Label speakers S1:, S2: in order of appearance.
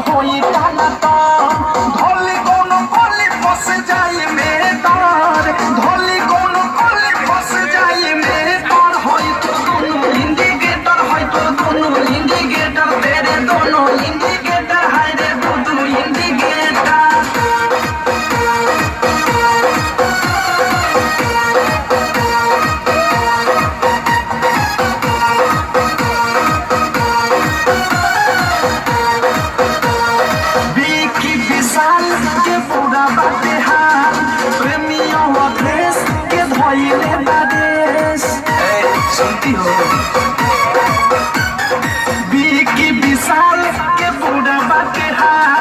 S1: होई टाना धोली कोनो कोली फंस जाई में तार धोली कोनो कोली फंस जाई में तार होई तो दोनों इंडिकेटर होई तो दोनों इंडिकेटर तेरे दोनों इंडिकेटर हाय रे बुद्धू इंडिकेटर के पूरा बाटे हाल प्रेमियों देश के धोइले बादेश सुनती हो विकी विशाल के पूरा बाटे हाल